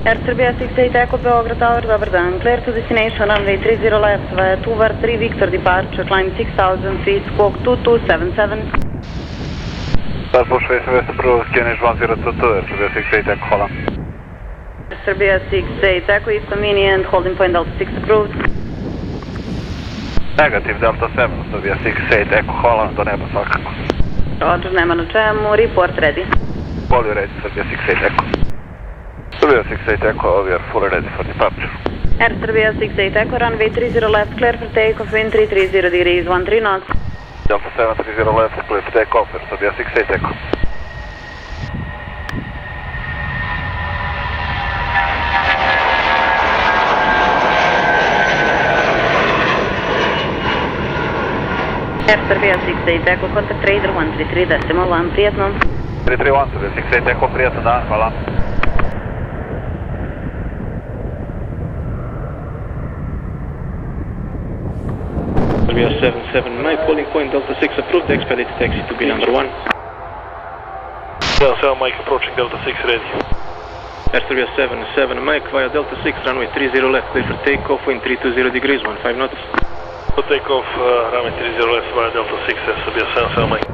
RWY30L Echo Belgrade Tower, dobar dan. Clear to destination, runway 30 left, via 2-3 Victor departure, climb 6,000 feet, squawk 2277. Airport Station West Approach, QNH 1022, RWY30L Echo Holland. RWY30L Echo is convenient, holding point Delta 6 approved. Negative Delta 7, RWY30L Echo Holland, do neba svakako. Roger, nema na čemu, report ready. Fully ready, RWY30L Echo. RWY30L Echo, we are fully ready for departure. RWY30L Echo, runway 30 left, clear for takeoff, wind 330 degrees, 13 knots. Delta 730 left, clear for takeoff, RWY30L Echo. RWY30L Echo, contact radar 133.1, приятно. 331, RWY30L Echo, приятno dan, hvala. RWY77 Mike, holding point Delta 6 approved, expedited taxi to be number 1. Delta 7 Mike approaching Delta 6 ready. RWY77 Mike via Delta 6 runway 30 left, clear for takeoff, wind 320 degrees, 15 knots. For takeoff, runway 30 left via Delta 6, RWY77 Mike.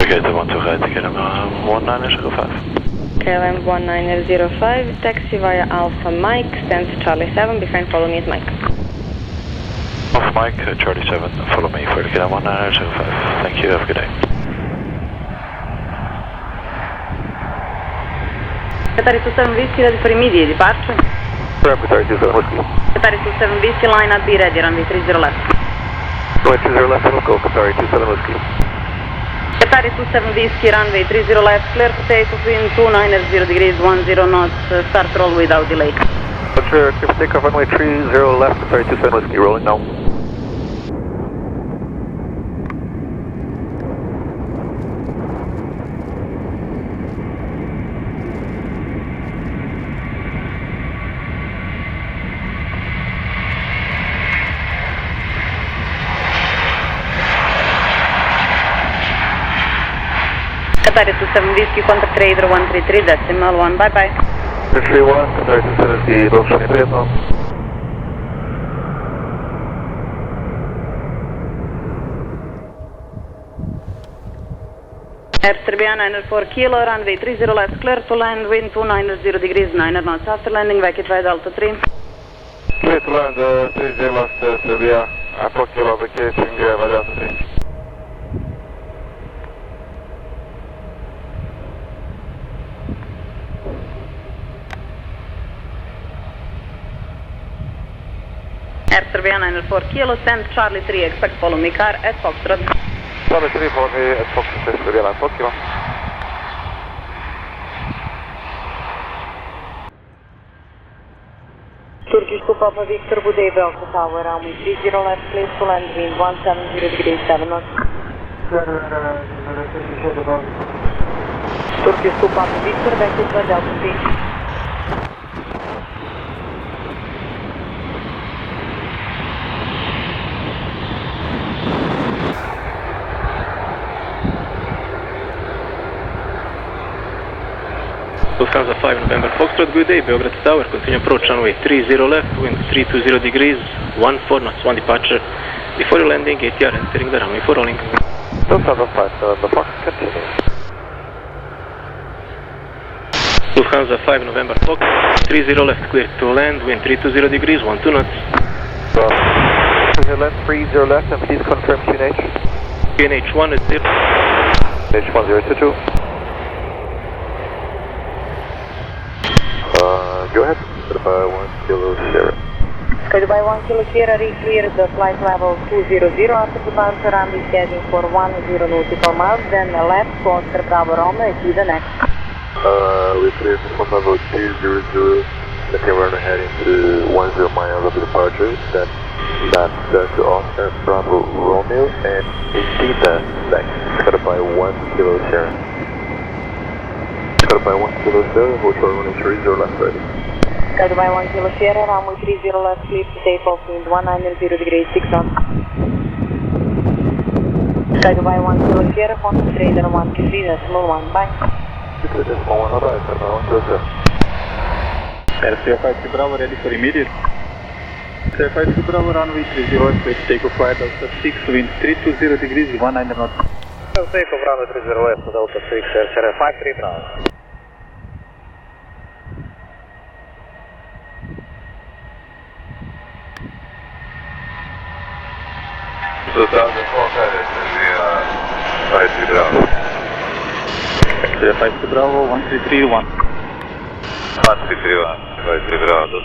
Belgrade 128, KLM 1905. KLM 1905, taxi via Alpha Mike, stands Charlie 7, behind follow me is Mike. Off Mike, Charlie 7, follow me for KLM 1905. Thank you, have a good day. Qatari 27 Whiskey, ready for immediate departure. Qatari 27 Whiskey. Qatari 27 Whiskey, line up, be ready, runway 30 left. Runway 30 left, we'll go, Qatari 27 Whiskey. Qatari 27 Whiskey, runway 30 left, clear for takeoff, wind 290 degrees, 10 knots, start roll without delay. Roger, clear for takeoff, runway 30 left, Qatari 27 Whiskey, rolling now. Qatari 27 Whiskey, contact radar 133.1, bye bye. 331, Qatari 27 Whiskey, Belgrade Airport. RWY 904 Kilo, runway 30 left, clear to land, wind 290 degrees, 9 knots. After landing, vacate via Delta 3. Clear to land, 30 left, RWY, 4 Kilo, vacating via Delta 3. RWY 904 Kilo, stand Charlie 3, expect follow me car at Foxtrot. Charlie 3, follow me at Foxtrot, RWY 4 Kilo. Turkish to Papa Victor, good day, Belgrade Tower, runway 30 left, clear to land, wind 170 degrees, 7 knots. Turkish to Papa Victor, vacate via Delta 3. Lufthansa 5 November Foxtrot, good day, Belgrade Tower, continue approach runway 30 left, wind 320 degrees, 14 knots, 1 departure. Before you landing, ATR entering the runway for rolling. Lufthansa 5 November Fox, continue. Lufthansa 5 November Fox, 30 left, clear to land, wind 320 degrees, 12 knots. 30 left, 30 left, and please confirm QNH. QNH 1 at 0. QNH 1022. Go ahead, verify 1 Kilo Sierra. Sky Dubai 1 Kilo Sierra, re-clear the flight level 200 after departure, runway heading for 10 nautical miles, then left to Oscar Bravo Romeo, to the next. We cleared the flight level 200, then we're heading to 10 miles of departure, then left to Oscar Bravo Romeo, and 18 then next. Sky Dubai 1 Kilo Sierra. Sky Dubai 1 Kilo Sierra, hotel running 30 left ready. Sky Dubai 1 Kilo Sierra, runway 30 left, clear to take off wind 190 degrees 6 knots. Sky Dubai 1 Kilo Sierra, contact radar 123.1, bye. Decimal 1, alright, Sky Dubai 1 Kilo Sierra. RWY30 Bravo, ready for immediate. RWY30 Bravo, runway 30 left, please take off flight Delta 6, wind 320 degrees 19 knots. Take off runway 30 left, Delta 6, Sierra 53 Bravo. So 1004 headed to the 53 Bravo. RWY30 Bravo, 1331. 1331, 53 Bravo,